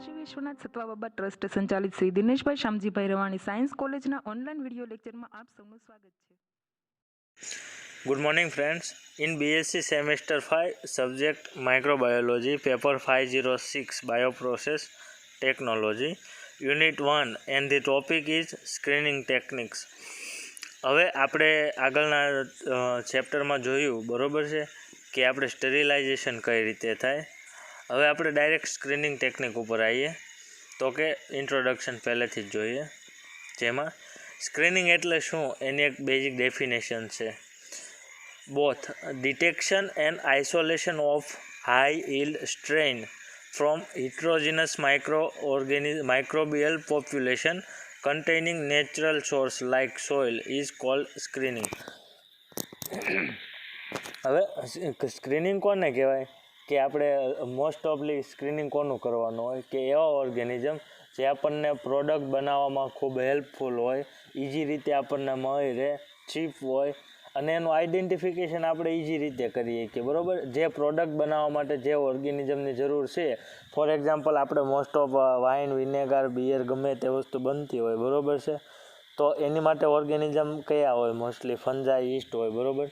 Kashi Vishwanath સત્વાબાબા trust સંચાલિત Shri Dineshbhai Shamjibhai Ravani science કોલેજના online video લેક્ચરમાં આપ સૌનું સ્વાગત છે. Good morning friends. In BSc semester 5 subject microbiology paper 506 bioprocess technology unit 1 and the topic is screening techniques. હવે આપણે આગળના ચેપ્ટરમાં જોયું બરોબર છે કે આપણે સ્ટરીલાઇઝેશન કઈ રીતે થાય. હવે આપણે ડાયરેક્ટ સ્ક્રીનિંગ ટેકનિક ઉપર આવીએ તો કે ઇન્ટ્રોડક્શન પહેલેથી જ જોઈએ, જેમાં સ્ક્રીનિંગ એટલે શું એની એક બેઝિક ડેફિનેશન છે. Both detection and isolation of high yield strain from heterogeneous microbial population containing natural source like soil is called screening. હવે સ્ક્રીનિંગ કોને કહેવાય કે આપણે મોસ્ટ ઓફલી સ્ક્રીનિંગ કોનું કરવાનું હોય કે એવા ઓર્ગેનિઝમ જે આપણને પ્રોડક્ટ બનાવવામાં ખૂબ હેલ્પફુલ હોય, ઇઝી રીતે આપણને મળી રહે, ચીપ હોય અને એનું આઈડેન્ટિફિકેશન આપણે ઇઝી રીતે કરીએ કે બરાબર. જે પ્રોડક્ટ બનાવવા માટે જે ઓર્ગેનિઝમની જરૂર છે, ફોર એક્ઝામ્પલ આપણે most of wine, vinegar, beer ગમે તે વસ્તુ બનતી હોય બરાબર છે, તો એની માટે ઓર્ગેનિઝમ કયા હોય? મોસ્ટલી ફંજાઈ, યીસ્ટ હોય બરાબર.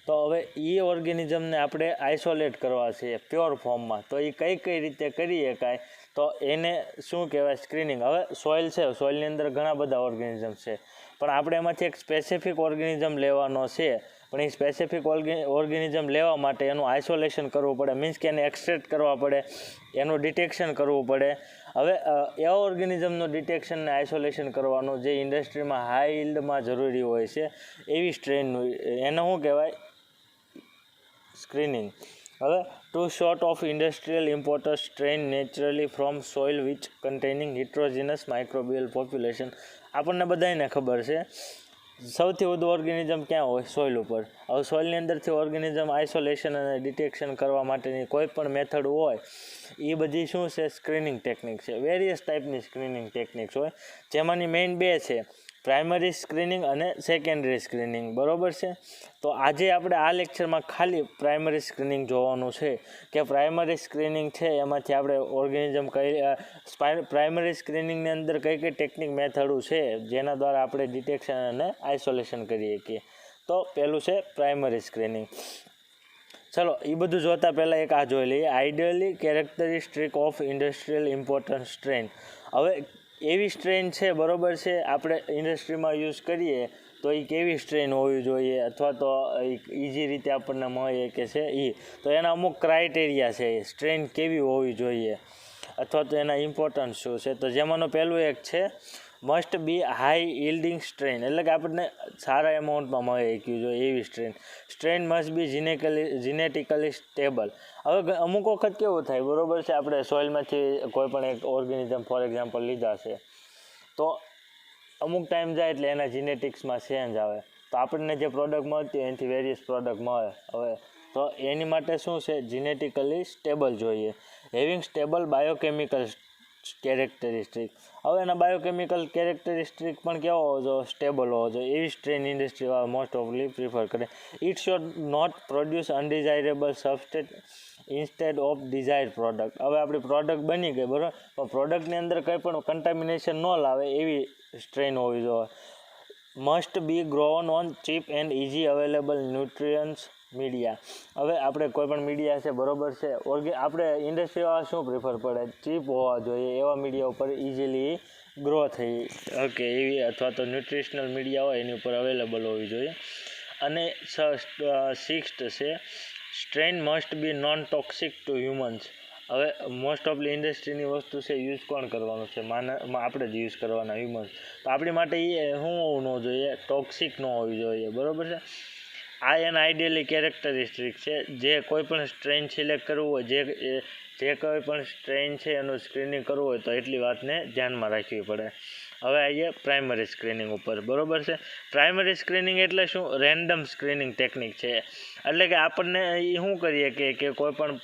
તો હવે એ ઓર્ગેનિઝમને આપણે આઇસોલેટ કરવા છે પ્યોર ફોર્મમાં, તો એ કઈ રીતે કરીએ કાંઈ, તો એને શું કહેવાય? સ્ક્રીનિંગ. હવે સોઇલ છે, સોઇલની અંદર ઘણા બધા ઓર્ગેનિઝમ છે, પણ આપણે એમાંથી એક સ્પેસિફિક ઓર્ગેનિઝમ લેવાનો છે. પણ એ સ્પેસિફિક ઓર્ગેનિઝમ લેવા માટે એનું આઇસોલેશન કરવું પડે, મીન્સ કે એને એક્સટ્રેક્ટ કરવા પડે, એનું ડિટેક્શન કરવું પડે. હવે એવા ઓર્ગેનિઝમનું ડિટેક્શન ને આઇસોલેશન કરવાનું જે ઇન્ડસ્ટ્રીમાં હાઈ યીલ્ડમાં જરૂરી હોય છે, એવી સ્ટ્રેનનું એને શું કહેવાય? સ્ક્રીનિંગ. હવે to short of industrial important strain naturally from soil which containing heterogeneous microbial population. આપણને બધાને ખબર છે સૌથી વધુ ઓર્ગેનિઝમ ક્યાં હોય? સોઇલ ઉપર. હવે સોઇલની અંદરથી ઓર્ગેનિઝમ આઇસોલેશન અને ડિટેક્શન કરવા માટેની કોઈ પણ મેથડ હોય, એ બધી શું છે? સ્ક્રીનિંગ ટેકનિક છે. વેરિયસ ટાઈપની સ્ક્રીનિંગ ટેકનિક્સ હોય, જેમાંની મેઇન બે છે, પ્રાઇમરી સ્ક્રીનિંગ અને સેકન્ડરી સ્ક્રીનિંગ બરાબર છે. તો આજે આપણે આ લેક્ચરમાં ખાલી પ્રાઇમરી સ્ક્રીનિંગ જોવાનું છે કે પ્રાઇમરી સ્ક્રીનિંગ છે એમાંથી આપણે ઓર્ગેનિઝમ પ્રાઇમરી સ્ક્રીનિંગની અંદર કઈ ટેકનિક મેથડો છે જેના દ્વારા આપણે ડિટેક્શન અને આઇસોલેશન કરીએ છીએ. તો પહેલું છે પ્રાઇમરી સ્ક્રીનિંગ. ચલો એ બધું જોતાં પહેલાં એક આ જોઈ લઈએ, ideally characteristic of industrial important strain. હવે એવી સ્ટ્રેન છે બરાબર છે, આપણે ઇન્ડસ્ટ્રીમાં યુઝ કરીએ તો એ કેવી સ્ટ્રેન હોવી જોઈએ, અથવા તો ઇઝી રીતે આપણને મળે કે છે એ, તો એના અમુક ક્રાઇટેરિયા છે, સ્ટ્રેન કેવી હોવી જોઈએ અથવા તો એના ઇમ્પોર્ટન્સ શું છે. તો જેમાંનું પહેલું એક છે must be high yielding strain, એટલે કે આપણને સારા એમાઉન્ટમાં મળે જોઈએ એવી સ્ટ્રેન. સ્ટ્રેન મસ્ટ બી જીનેટિકલી સ્ટેબલ. હવે અમુક વખત કેવું થાય બરાબર છે, આપણે સોઇલમાંથી કોઈ પણ એક ઓર્ગેનિઝમ ફોર એક્ઝામ્પલ લીધા છે, તો અમુક ટાઈમ જાય એટલે એના જીનેટિક્સમાં ચેન્જ આવે, તો આપણને જે પ્રોડક્ટ મળતી હોય એનાથી વેરિયસ પ્રોડક્ટ મળે. હવે તો એની માટે શું છે? જીનેટિકલી સ્ટેબલ જોઈએ, હેવિંગ સ્ટેબલ બાયોકેમિકલ કેરેક્ટરિસ્ટિક. હવે એના બાયોકેમિકલ કેરેક્ટરિસ્ટિક પણ કેવો હોવો જોઈએ? સ્ટેબલ હોવો જોઈએ. એવી સ્ટ્રેન ઇન્ડસ્ટ્રીવાળા મોસ્ટ ઓફલી પ્રિફર કરે. It should not produce undesirable substrate instead of desired product. હવે આપણી પ્રોડક્ટ બની ગઈ બરાબર, પણ પ્રોડક્ટની અંદર કંઈ પણ કન્ટામિનેશન ન લાવે એવી સ્ટ્રેન હોવી જોઈએ. Must be grown on cheap and easy available nutrients media. હવે આપણે કોઈ પણ મીડિયા છે બરાબર છે, આપણે ઇન્ડસ્ટ્રીવાળા શું પ્રિફર પડે? ચીપ હોવા જોઈએ એવા મીડિયા ઉપર ઇઝીલી ગ્રો થઈ શકે એવી, અથવા તો ન્યુટ્રિશનલ મીડિયા હોય એની ઉપર અવેલેબલ હોવી જોઈએ. અને સિક્સ્થ છે strain must be non toxic to humans. હવે મોસ્ટ ઓફલી ઇન્ડસ્ટ્રીની વસ્તુ છે યુઝ કોણ કરવાનું છે? આપણે જ યુઝ કરવાના હ્યુમન્સ. તો આપણી માટે એ શું હોવું ન જોઈએ? ટોક્સિક ન હોવી જોઈએ બરાબર છે. આ એના આઈડિયલી કેરેક્ટરિસ્ટિક છે. જે કોઈ પણ સ્ટ્રેન સિલેક્ટ કરવું હોય, જે કોઈ પણ સ્ટ્રેન છે એનું સ્ક્રીનિંગ કરવું હોય તો એટલી વાતને ધ્યાનમાં રાખવી પડે. હવે આવીએ પ્રાઇમરી સ્ક્રીનિંગ ઉપર બરાબર છે. પ્રાઇમરી સ્ક્રીનિંગ એટલે શું? રેન્ડમ સ્ક્રીનિંગ ટેકનિક છે. એટલે કે આપણને એ શું કરીએ કે કોઈ પણ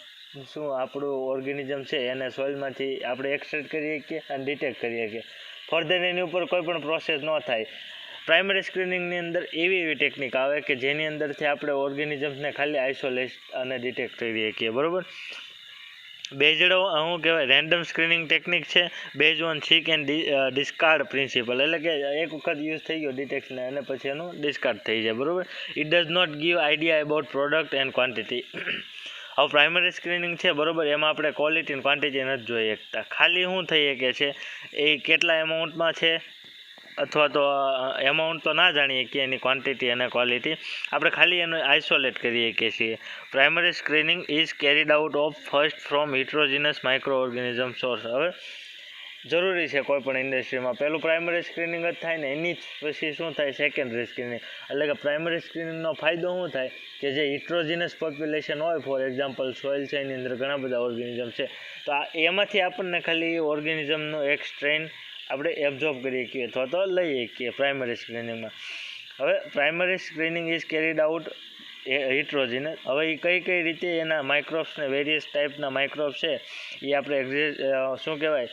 શું આપણું ઓર્ગેનિઝમ છે એને સોઇલમાંથી આપણે એક્સટ્રેક્ટ કરીએ છીએ અને ડિટેક્ટ કરીએ છીએ. ફર્ધર એની ઉપર કોઈ પણ પ્રોસેસ ન થાય. પ્રાઇમરી સ્ક્રીનિંગની અંદર એવી ટેકનિક આવે કે જેની અંદરથી આપણે ઓર્ગેનિઝમ્સને ખાલી આઇસોલેટ અને ડિટેક્ટ કરીએ છીએ બરાબર. બેઝડ શું કહેવાય રેન્ડમ સ્ક્રીનિંગ ટેકનિક છે base on seek and discard principle, એટલે કે એક વખત યુઝ થઈ ગયો ડિટેક્શન અને પછી એનું ડિસ્કાર્ડ થઈ જાય, બરાબર. It does not give idea about product and quantity. હવે પ્રાઇમરી સ્ક્રીનિંગ છે, બરાબર, એમાં આપણે ક્વોલિટી અને ક્વોન્ટિટી નથી જોઈ શકતા. ખાલી શું થઈ શકે છે એ કેટલા એમાઉન્ટમાં છે, અથવા તો એમાઉન્ટ તો ના જાણીએ કે એની ક્વોન્ટિટી અને ક્વોલિટી, આપણે ખાલી એનું આઇસોલેટ કરી શકીએ છીએ. Primary screening is carried out of first from heterogeneous microorganism source. હવે જરૂરી છે કોઈ પણ ઇન્ડસ્ટ્રીમાં પહેલું પ્રાઇમરી સ્ક્રીનિંગ જ થાય ને, એની પછી શું થાય સેકન્ડરી સ્ક્રીનિંગ. એટલે કે પ્રાઇમરી સ્ક્રીનિંગનો ફાયદો શું થાય કે જે હિટ્રોજીનસ પોપ્યુલેશન હોય, ફોર એક્ઝામ્પલ સોઇલ છે, એની અંદર ઘણા બધા ઓર્ગેનિઝમ છે, તો એમાંથી આપણને ખાલી ઓર્ગેનિઝમનો એક સ્ટ્રેન આપણે એબ્ઝોર્બ કરી શકીએ અથવા તો લઈ શકીએ પ્રાઇમરી સ્ક્રીનિંગમાં. હવે primary screening is carried out heterogeneous. હવે એ કઈ રીતે એના માઇક્રોબ્સને વેરિયસ ટાઈપના માઇક્રોબ્સ છે એ આપણે શું કહેવાય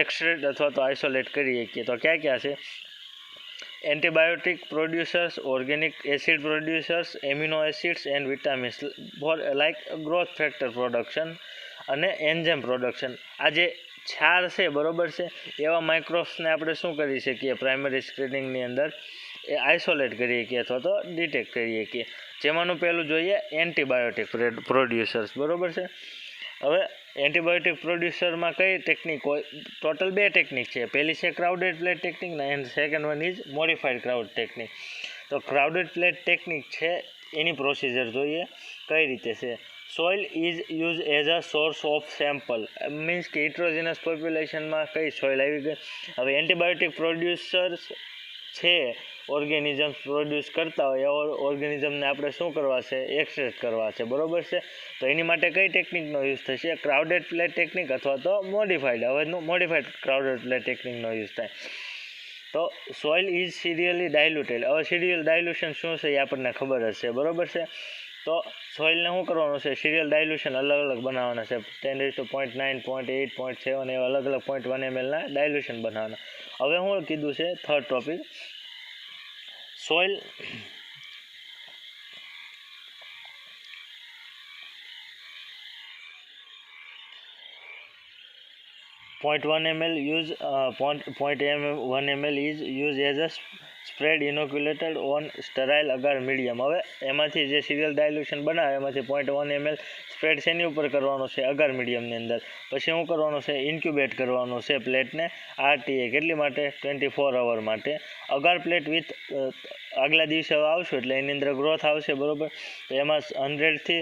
એક્સટ્રેક્ટ અથવા તો આઇસોલેટ કરી શકીએ. તો ક્યાં છે? Antibiotic producers, organic acid producers, amino acids and vitamins for like growth factor production અને એન્ઝાઇમ પ્રોડક્શન. આ જે ચાર છે, બરોબર છે, એવા માઇક્રોબ્સને આપણે શું કરી શકીએ પ્રાઇમરી સ્ક્રીનિંગની અંદર એ આઇસોલેટ કરી શકીએ અથવા તો ડિટેક્ટ કરી શકીએ. જેમાંનું પહેલું જોઈએ એન્ટીબાયોટિક પ્રોડ્યુસર્સ, બરોબર છે. હવે એન્ટીબાયોટિક પ્રોડ્યુસરમાં કઈ ટેકનિક હોય? ટોટલ 2 ટેકનિક છે. પહેલી છે crowded plate technique and second one is modified crowd technique. તો ક્રાઉડેડ પ્લેટ ટેકનિક છે એની પ્રોસિજર જોઈએ કઈ રીતે છે. Soil is use as a source of sample, means કે હિટ્રોજીનસ પોપ્યુલેશનમાં કઈ સોઇલ આવી ગઈ. હવે એન્ટીબાયોટિક પ્રોડ્યુસર્સ છે, ઓર્ગેનિઝમ્સ પ્રોડ્યુસ કરતા હોય એવા ઓર્ગેનિઝમને આપણે શું કરવા છે? એક્સટ્રેક્ટ કરવા છે, બરોબર છે. તો એની માટે કઈ ટેકનિકનો યુઝ થશે? ક્રાઉડેડ પ્લેટ ટેકનિક અથવા તો મોડિફાઈડ. હવે મોડિફાઈડ ક્રાઉડેડ પ્લેટ ટેકનિકનો યુઝ થાય. તો સોઇલ ઇઝ સિરિયલી ડાયલ્યુટેડ. હવે સિરિયલ ડાયલ્યુશન શું છે એ આપણને ખબર હશે, બરોબર છે. તો સોઇલને શું કરવાનું છે? સિરિયલ ડાયલ્યુશન અલગ અલગ બનાવવાના છે. 10⁻⁹, 0.8, 0.7 એવા અલગ અલગ 0.1 ml ડાયલ્યુશન બનાવવાના. હવે શું કીધું છે third topic, soil .1 ml use 0.1 ml is used as a spread inoculated on sterile agar medium. હવે એમાંથી જે સિરિયલ ડાયલ્યુશન બનાવે એમાંથી 0.1 ml સ્પ્રેડ શેની ઉપર કરવાનો છે? અગર મીડિયમની અંદર. પછી શું કરવાનું છે? ઇન્ક્યુબેટ કરવાનું છે પ્લેટને RTA કેટલી માટે? 24 અવર માટે. અગર પ્લેટ વિથ આગલા દિવસે આવશું એટલે એની અંદર ગ્રોથ આવશે, બરોબર. તો એમાં 100 થી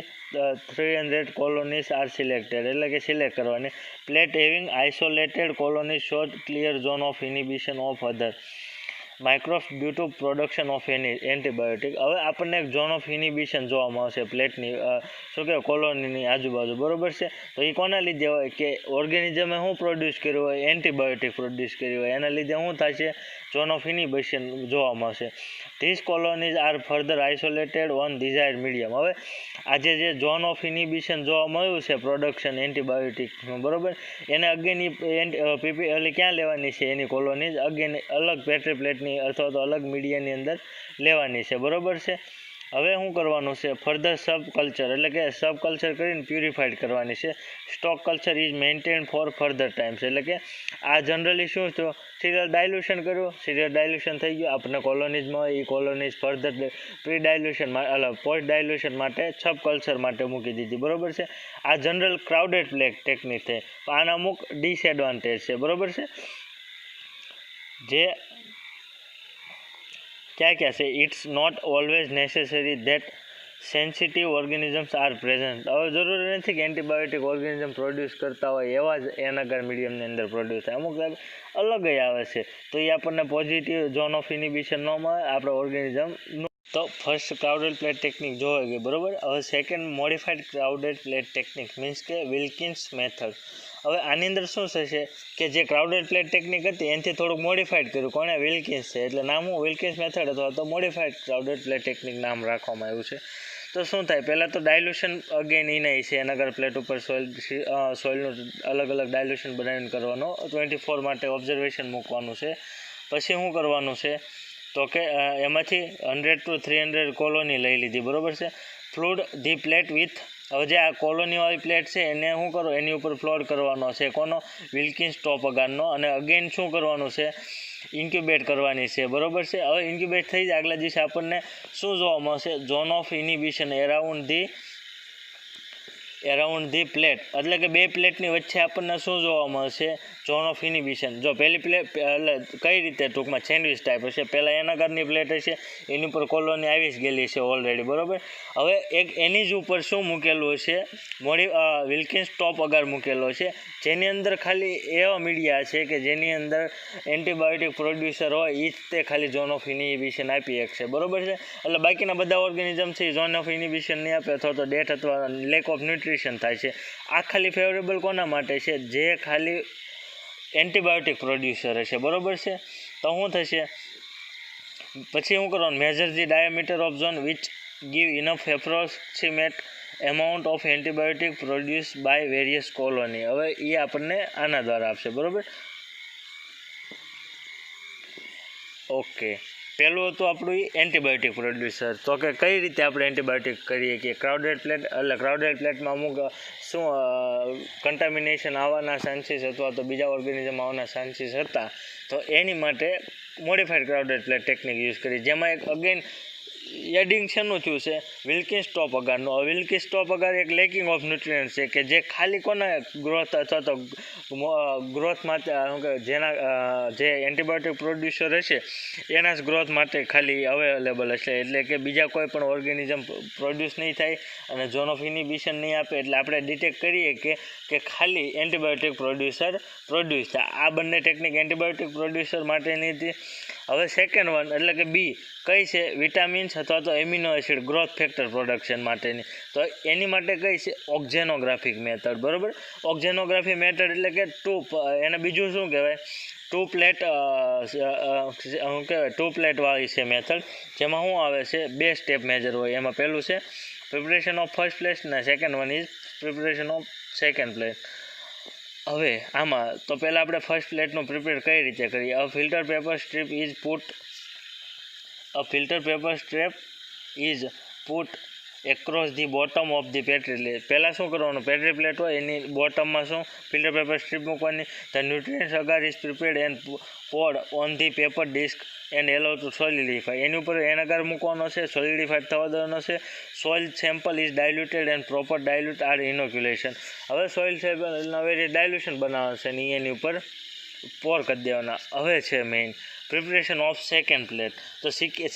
300 કોલોનીસ આર સિલેક્ટેડ, એટલે કે સિલેક્ટ કરવાની. Plate having isolated colony shot clear zone of inhibition of other microbes due to production of antibiotic. હવે આપણને એક ઝોન ઓફ ઇનિબિશન જોવામાં આવશે પ્લેટની શું કહેવાય કોલોનીની આજુબાજુ, બરોબર છે. તો એ કોના લીધે હોય કે ઓર્ગેનિઝમે શું પ્રોડ્યુસ કર્યું હોય? એન્ટીબાયોટિક પ્રોડ્યુસ કર્યું હોય, એના લીધે શું થશે? ઝોન ઓફ ઇનિબિશન જોવામાં આવશે. This colonies are further isolated on desired medium. હવે આજે જે ઝોન ઓફ ઇનિબિશન જોવા મળ્યું છે પ્રોડક્શન એન્ટીબાયોટિકનું, બરોબર, એને અગેન પીપી એટલે ક્યાં લેવાની છે? એની કોલોનીઝ અગેન અલગ પેટ્રી પ્લેટની અથવા તો અલગ મીડિયાની અંદર લેવાની છે, બરોબર છે. હવે શું કરવાનું છે? ફર્ધર સબ કલ્ચર, એટલે કે સબ કલ્ચર કરીને પ્યુરિફાઈડ કરવાની છે. Stock culture is maintain four further times, એટલે કે આ જનરલી શું થયું? સિરિયલ ડાયલ્યુશન કર્યું, સિરિયલ ડાયલ્યુશન થઈ ગયું, આપણને કોલોનીઝમાં હોય એ colonies further pre dilution post dilution માટે સબ કલ્ચર માટે મૂકી દીધી, બરોબર છે. આ જનરલ ક્રાઉડેડ પ્લેટ ટેકનિક છે. આના અમુક ડિસએડવાન્ટેજ છે, બરોબર છે. જે ક્યાં છે? It's not always necessary that sensitive organisms are present. હવે જરૂરી નથી કે એન્ટીબાયોટિક ઓર્ગેનિઝમ પ્રોડ્યુસ કરતા હોય એવા જ એનઅગર મીડિયમની અંદર પ્રોડ્યુસ થાય, અમુક અલગ આવે છે. તો એ આપણને પોઝિટિવ ઝોન ઓફ ઇનિબિશન ન મળે આપણે ઓર્ગેનિઝમનું. તો ફર્સ્ટ ક્રાઉડેડ પ્લેટ ટેકનિક જોવા ગઈ, બરોબર. હવે second modified crowded plate technique means કે વિલ્કિન્સ મેથડ. હવે આની અંદર શું થશે કે જે ક્રાઉડેડ પ્લેટ ટેકનિક હતી એનાથી થોડુંક મોડિફાઈડ કર્યું. કોણે? વિલ્કિન્સ છે, એટલે નામ હું વિલ્કિન્સ મેથડ અથવા તો મોડિફાઈડ ક્રાઉડેડ પ્લેટ ટેકનિક નામ રાખવામાં આવ્યું છે. તો શું થાય? પહેલાં તો ડાયલ્યુશન અગેન નહીં છે એનઅગર પ્લેટ ઉપર સોઇલનું અલગ અલગ ડાયલ્યુશન બનાવીને કરવાનો 24 માટે ઓબ્ઝર્વેશન મૂકવાનું છે. પછી શું કરવાનું છે? તો કે એમાંથી 100 to 300 કોલોની લઈ લીધી, બરોબર છે. ફ્લુડ ધી પ્લેટ વિથ હવે જે આ કોલોનીવાળી પ્લેટ છે એને શું કરો, એની ઉપર ફ્લોર કરવાનો છે કોનો, વિલ્કિન્સ ટોપ અગારનો, અને અગેન શું કરવાનું છે, ઇન્ક્યુબેટ કરવાની છે, બરોબર છે. હવે ઇન્ક્યુબેટ થઈ જાય આગલા દિવસે આપણને શું જોવા મળશે, zone of inhibition around the plate, એટલે કે બે પ્લેટની વચ્ચે આપણને શું જોવા મળશે, ઝોન ઓફ ઇનિબિશન. જો પહેલી પ્લેટ એટલે કઈ રીતે ટૂંકમાં સેન્ડવિચ ટાઈપ હશે, પહેલાં એના ઘરની પ્લેટ હશે, એની ઉપર કોલોની આવી જ ગયેલી છે ઓલરેડી, બરોબર. હવે એક એની જ ઉપર શું મૂકેલું હશે, વિલ્કિન્સ ટોપ અગાર મૂકેલો છે, જેની અંદર ખાલી એવા મીડિયા છે કે જેની અંદર એન્ટીબાયોટિક પ્રોડ્યુસર હોય એ જ તે ખાલી ઝોન ઓફ ઇનિબિશન આપી શકશે, બરોબર છે. એટલે બાકીના બધા ઓર્ગેનિઝમ છે એ ઝોન ઓફ ઇનિબિશન નહીં આપે અથવા તો ડેથ અથવા લેક ઓફ ન્યુટ્રિશન થાય છે. આ ખાલી ફેવરેબલ કોના માટે છે, જે ખાલી એન્ટીબાયોટિક પ્રોડ્યુસર હશે, બરોબર છે. તો શું થશે પછી શું કરવાનું, measure the diameter of zone which give enough approximate amount of antibiotic produce by various colony. હવે એ આપણને આના દ્વારા આપશે, બરોબર. ઓકે, પહેલું હતું આપણું એન્ટીબાયોટિક પ્રોડ્યુસર. તો કે કઈ રીતે આપણે એન્ટીબાયોટિક કરીએ કે ક્રાઉડેડ પ્લેટ, એટલે ક્રાઉડેડ પ્લેટમાં અમુક શું કન્ટામિનેશન આવવાના ચાન્સીસ અથવા તો બીજા ઓર્ગેનિઝમ આવવાના ચાન્સીસ હતા, તો એની માટે modified crowded plate technique use કરી, જેમાં એક અગેન એડિંગ શેનું થયું છે, વિલ્કિન્સ ટોપ અગારનો. વિલ્કિન્સ ટોપ અગાર એક લેકિંગ ઓફ ન્યુટ્રિયન્ટ છે કે જે ખાલી કોના ગ્રોથ અથવા તો ગ્રોથ માટે શું કહેવાય, જેના જે એન્ટીબાયોટિક પ્રોડ્યુસર હશે એના જ ગ્રોથ માટે ખાલી અવેલેબલ હશે, એટલે કે બીજા કોઈ પણ ઓર્ગેનિઝમ પ્રોડ્યુસ નહીં થાય અને ઝોન ઓફ ઇનિબિશન નહીં આપે, એટલે આપણે ડિટેક્ટ કરીએ કે ખાલી એન્ટીબાયોટિક પ્રોડ્યુસ થાય. આ બંને ટેકનિક એન્ટીબાયોટિક પ્રોડ્યુસર માટેની હતી. હવે સેકન્ડ વન એટલે કે બી કઈ છે, વિટામિન્સ અથવા તો amino acid growth factor production માટેની. તો એની માટે કઈ છે, ઓક્ઝેનોગ્રાફિક મેથડ, બરોબર. ઓક્ઝેનોગ્રાફી મેથડ એટલે કે એને બીજું શું કહેવાય, ટુ પ્લેટ વાળી છે મેથડ, જેમાં શું આવે છે, બે સ્ટેપ મેજર હોય. એમાં પહેલું છે પ્રિપરેશન ઓફ ફર્સ્ટ પ્લેટ અને second one is preparation of second plate. હવે આમાં તો પહેલાં આપણે ફર્સ્ટ પ્લેટનું પ્રિપેર કઈ રીતે કરીએ. A filter paper strip is put across the bottom of the petri plate. પહેલાં શું કરવાનું, પેટ્રી પ્લેટ હોય એની બોટમમાં શું ફિલ્ટર પેપર સ્ટ્રીપ મૂકવાની. The nutrients agar is prepared and poured on the paper disc and allow to solidify. એની ઉપર એનઅગાર મૂકવાનો છે, સોલિડિફાઈડ થવા દેવાનો છે. Soil sample is diluted and proper dilute are inoculation. હવે સોઇલ સેમ્પલના વેરી ડાયલ્યુશન બનાવવાનું છે ને એની ઉપર પોર કરી દેવાના. હવે છે main preparation of second plate. તો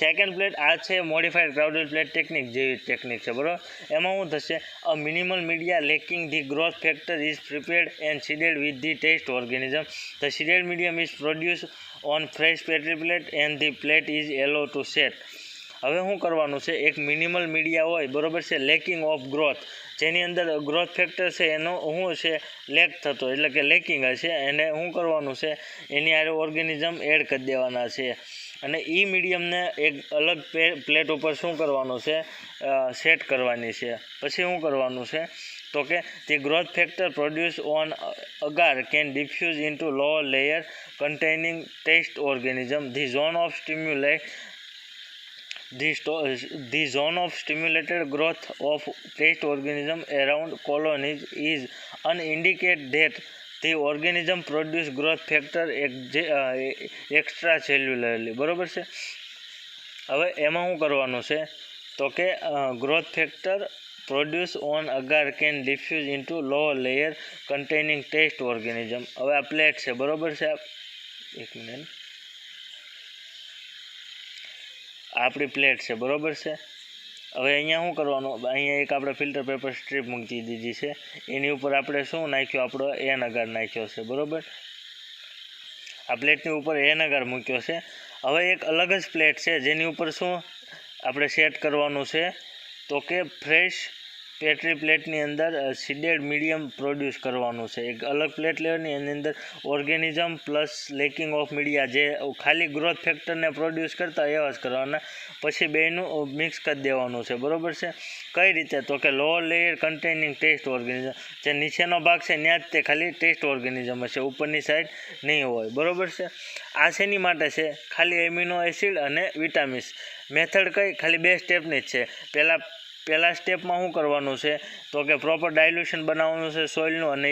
સેકન્ડ પ્લેટ આ છે મોડિફાઈડ ક્રાઉડેડ પ્લેટ ટેકનિક જેવી ટેકનિક છે, બરાબર. એમાં શું થશે, a minimal media lacking the growth factor is prepared and seeded with the test organism. The seeded medium is produce on fresh petri plate and the plate is allow to set. હવે શું કરવાનું છે, એક minimal media હોય, બરાબર છે, lacking of growth, જેની અંદર ગ્રોથ ફેક્ટર છે એનો શું છે, લેક થતો એટલે કે લેકિંગ હશે, એને શું કરવાનું છે, એની હારે ઓર્ગેનિઝમ એડ કરી દેવાના છે અને એ મીડિયમને એક અલગ પ્લેટ ઉપર શું કરવાનું છે, સેટ કરવાની છે. પછી શું કરવાનું છે, તો કે the growth factor produce on agar can diffuse into lower layer containing test organism. The zone of stimulated growth of test organism around colonies is indicate that the organism produce growth factor extracellularly, બરોબર છે. હવે એમાં શું કરવાનું છે, તો કે growth factor produce on agar can diffuse into lower layer containing test organism. હવે આ પ્લેટ છે, બરોબર છે, એક મિનિટ, આપણી પ્લેટ છે, બરોબર છે. હવે અહીંયા શું કરવાનું, અહીંયા એક આપણે ફિલ્ટર પેપર સ્ટ્રીપ મૂકી દીધી છે, એની ઉપર આપણે શું નાખ્યો, આપણો એનઅગાર નાખ્યો છે, બરોબર. આ પ્લેટની ઉપર એનઅગાર મૂક્યો છે. હવે એક અલગ જ પ્લેટ છે જેની ઉપર શું આપણે સેટ કરવાનું છે, તો કે ફ્રેશ પેટ્રી પ્લેટની અંદર સીડેડ મીડિયમ પ્રોડ્યુસ કરવાનું છે. એક અલગ પ્લેટ લેવાની, એની અંદર organism plus lacking of media જે ખાલી ગ્રોથ ફેક્ટરને પ્રોડ્યુસ કરતા એવા જ કરવાના. પછી બેનું મિક્સ કરી દેવાનું છે, બરોબર છે. કઈ રીતે, તો કે lower layer containing test organism, જે નીચેનો ભાગ છે ત્યાં જ તે ખાલી ટેસ્ટ ઓર્ગેનિઝમ હશે, ઉપરની સાઈડ નહીં હોય, બરોબર છે. આ શેની માટે છે, ખાલી એમિનો એસિડ અને વિટામિન્સ. મેથડ કઈ, ખાલી બે સ્ટેપની જ છે. પહેલાં પહેલા સ્ટેપમાં શું કરવાનું છે તો કે પ્રોપર ડાયલ્યુશન બનાવવાનું છે સોઇલનું, અને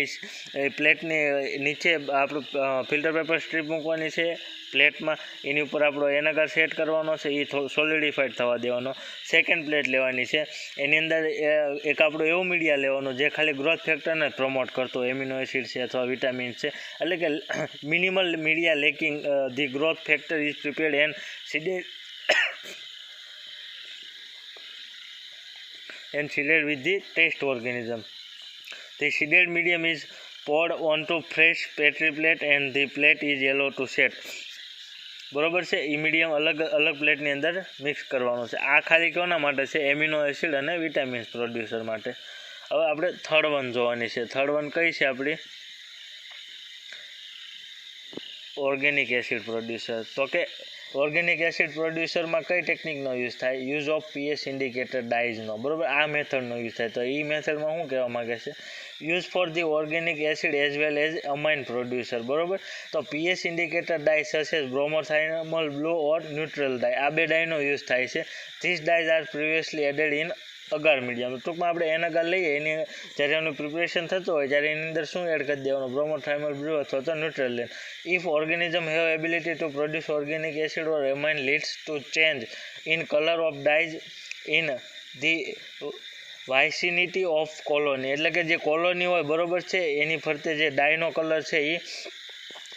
એ પ્લેટની નીચે આપણું ફિલ્ટર પેપર સ્ટ્રીપ મૂકવાની છે પ્લેટમાં, એની ઉપર આપણો એનાગાર સેટ કરવાનો છે, એ સોલિડિફાઈડ થવા દેવાનો. સેકન્ડ પ્લેટ લેવાની છે, એની અંદર એક આપણું એવું મીડિયા લેવાનું જે ખાલી ગ્રોથ ફેક્ટરને પ્રમોટ કરતો, એમિનો એસિડ છે અથવા વિટામિન છે, એટલે કે minimal media lacking the growth factor is prepared and seeded with the test organism. The seeded medium is poured onto fresh petri plate and the plate is allowed to set. બરોબર છે, એ medium અલગ પ્લેટની અંદર mix કરવાનું છે. આ ખાલી કોના માટે છે? એમિનો એસિડ અને વિટામિન્સ પ્રોડ્યુસર માટે. હવે આપણે થર્ડ વન જોવાની છે. થર્ડ વન કઈ છે આપણી? Organic acid producer. તો કે ઓર્ગેનિક એસિડ પ્રોડ્યુસરમાં કઈ ટેકનિકનો યુઝ થાય? યુઝ ઓફ પીએચ ઇન્ડિકેટર ડાઇઝનો. બરાબર, આ મેથડનો યુઝ થાય. તો એ મેથડમાં શું કહેવા માગે છે? Use for the organic acid as well as amine producer. બરાબર, તો pH indicator dye such as bromothymol blue or neutral dye, આ બે ડાયનો યુઝ થાય છે. These dyes are previously added in agar medium. ટૂંકમાં આપણે એનાગાર લઈએ, એની જ્યારે એનું પ્રિપરેશન થતું હોય ત્યારે એની અંદર શું એડ કરી દેવાનું? બ્રોમોથાઇમલ બ્લુ અથવા તો ન્યુટ્રલ લેન. If organism have ability to produce organic acid or amine leads to change in colour of dyes in the vicinity of colony. એટલે કે જે કોલોની હોય, બરોબર છે, એની ફરતે જે ડાયનો કલર છે એ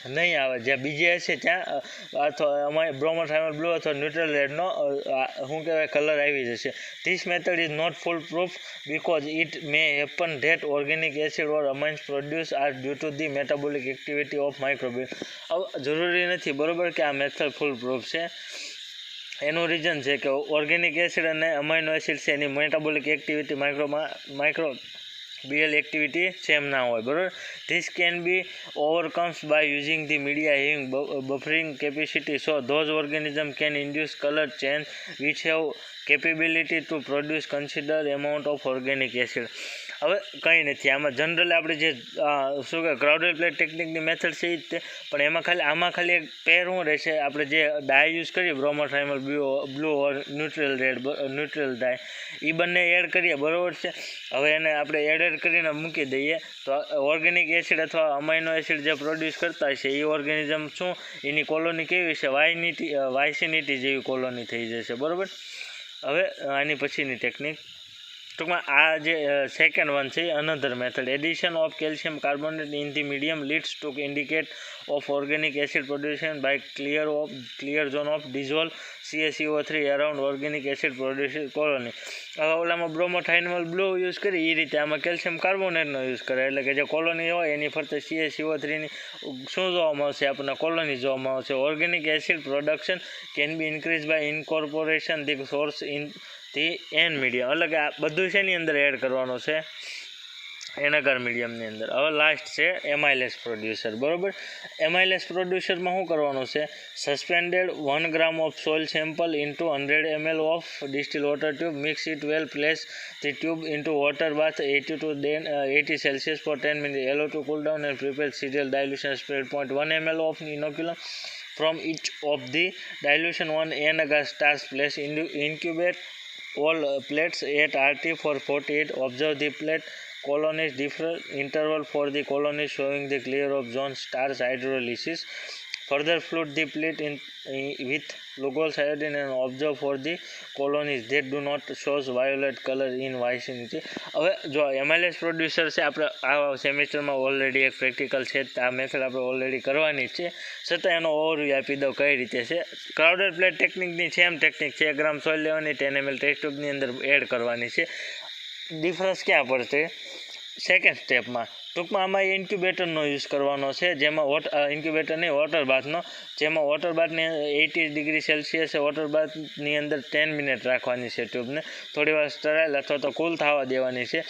નહીં આવે, જ્યાં બીજે હશે ત્યાં અથવા અમારે બ્રોમોથાઇમલ બ્લુ અથવા ન્યુટ્રલ રેડનો શું કહેવાય કલર આવી જશે. This method is not foolproof because it may happen that organic acid or amines produce are due to the metabolic activity of microbial. હવે જરૂરી નથી, બરોબર, કે આ મેથડ ફૂલ પ્રૂફ છે. એનું રીઝન છે કે ઓર્ગેનિક એસિડ અને અમાઇનો એસિડ છે એની metabolic activity microbial activity same ના હોય. બરાબર, this can be overcomes by using the media having buffering capacity. So those organism can induce colour change which have capability to produce consider amount of organic acid. હવે કંઈ નથી આમાં. Generally આપણે જે શું કહે ક્રાઉડેડ પ્લેટ ટેકનિકની મેથડ છે એ જ તે, પણ આમાં ખાલી એક પેર શું રહેશે? આપણે જે ડાય યુઝ કરીએ બ્રોમોથાઇમલ બ્લુ ઓર ન્યુટ્રલ ડાય, એ બંને એડ કરીએ, બરાબર છે. હવે એને આપણે એડ કરીને મૂકી દઈએ તો ઓર્ગેનિક એસિડ અથવા અમાઇનો એસિડ જે પ્રોડ્યુસ કરતા હશે એ ઓર્ગેનિઝમ શું એની કોલોની કેવી છે? વાઇસિનિટી જેવી કોલોની થઈ જશે. બરાબર, હવે આની પછીની ટેકનિક ટૂંકમાં આ જે સેકન્ડ વન છે another method. Addition of calcium carbonate in the medium leads to indicate of organic acid production by clear zone of dissolve CaCO3 around organic acid producer colony. હવે ઓલામાં બ્રોમોથાઇમલ બ્લુ યુઝ કરી એ રીતે આમાં calcium કાર્બોનેટનો use કરે, એટલે કે જે colony હોય એની ફરતે CaCO3ની શું જોવામાં આવશે? આપણને કોલોની જોવામાં આવશે. Organic acid production can be increase by incorporation the source in the an medium. એટલે કે આ બધું છે એની અંદર એડ કરવાનું છે એનાગાર મીડિયમની અંદર. હવે લાસ્ટ છે એમાઇલેસ પ્રોડ્યુસર. બરાબર, એમાઇલેસ પ્રોડ્યુસરમાં શું કરવાનું છે? Suspended 1 gram of soil sample into 100 ml of distil water tube, mix it well, place the tube into water bath 80 to 80 Celsius for 10 minutes, allow to cool down and prepare cereal dilution spread 0.1 ml of inoculum from each of the dilution 1 agar starch. Place incubate all plates at RT for 48. Observe the plate colonies different interval for the colonies showing the clear of zone starch hydrolysis. Further flood the plate with glucose iodine and observe for the colonies that do not show violet color in vicinity. હવે જો એમાઇલેસ producer છે આપણે આ સેમિસ્ટરમાં already એક practical છે, આ method આપણે already કરવાની છે, છતાં એનો ઓવરવ્યૂ આપી દઉં કઈ રીતે છે. ક્રાઉડેડ પ્લેટ ટેકનિકની સેમ ટેકનિક છે. 1 ગ્રામ સોઇલ લેવાની, 10 ml ટેસ્ટ ટ્યુબની અંદર એડ કરવાની છે. ડિફરન્સ ક્યાં પડશે? સેકન્ડ સ્ટેપમાં. ટૂંકમાં આમાં ઇન્ક્યુબેટરનો યુઝ કરવાનો છે, જેમાં ઇન્ક્યુબેટર નહીં, વોટર બાથનો, જેમાં વોટર બાથની 80 ડિગ્રી સેલ્સિયસે વોટર બાથની અંદર 10 મિનિટ રાખવાની છે. ટ્યુબને થોડી વાર સ્ટરાઇલ અથવા તો કૂલ થવા દેવાની છે.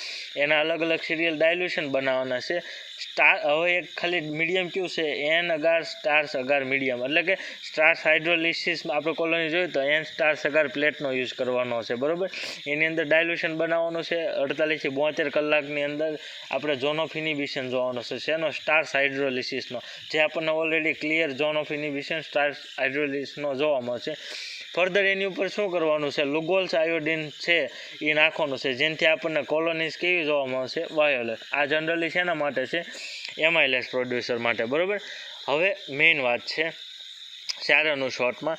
એના અલગ અલગ સિરિયલ ડાયલ્યુશન બનાવવાના છે. હવે એક ખાલી મીડિયમ કયું છે? એન અગાર સ્ટાર્સ અગાર મીડિયમ, એટલે કે સ્ટાર્સ હાઇડ્રોલિસિસમાં આપણે કોલોની જોઈએ તો એન સ્ટાર્સ અગાર પ્લેટનો યુઝ કરવાનો છે. બરાબર, એની અંદર ડાયલ્યુશન બનાવવાનું છે. 48 થી 72 કલાકની અંદર આપણે ઝોન ઓફ ઇનિબિશન જોવાનો છે. શેનો? સ્ટાર્સ હાઇડ્રોલિસિસનો, જે આપણને already clear zone of inhibition starch હાઇડ્રોલિસિસનો જોવા મળશે. ફર્ધર એની ઉપર શું કરવાનું છે, લુગોલ્સ આયોડિન છે એ નાખવાનું છે, જેનાથી આપણને કોલોનીઝ કેવી જોવા મળશે, વાયોલેટ. આ જનરલી શેના માટે છે, એમાઇલેસ પ્રોડ્યુસર માટે. બરાબર. હવે મેઇન વાત છે ચારાનું શોર્ટમાં.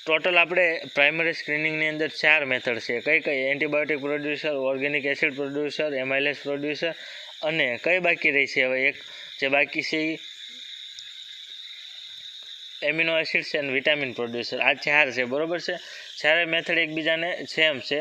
ટોટલ આપણે પ્રાઇમરી સ્ક્રીનિંગની અંદર 4 મેથડ છે. કઈ antibiotic producer, organic acid producer, amylase producer અને કઈ બાકી રહી છે હવે એક જે બાકી છે એ amino acids and vitamin producer. આ 4 છે. બરાબર છે. 4 મેથડ એકબીજાને સેમ છે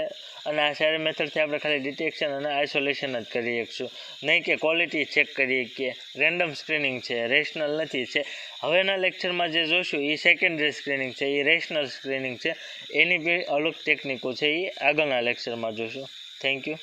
અને આ 4 મેથડથી આપણે ખાલી ડિટેક્શન અને આઇસોલેશન જ કરી શકશું, નહીં કે ક્વોલિટી ચેક કરીએ કે રેન્ડમ સ્ક્રીનિંગ છે, રેશનલ નથી છે. હવેના લેક્ચરમાં જે જોશું એ સેકન્ડરી સ્ક્રીનિંગ છે, એ રેશનલ સ્ક્રીનિંગ છે. એની બી અલગ ટેકનિકો છે, એ આગળના લેક્ચરમાં જોશું. Thank you.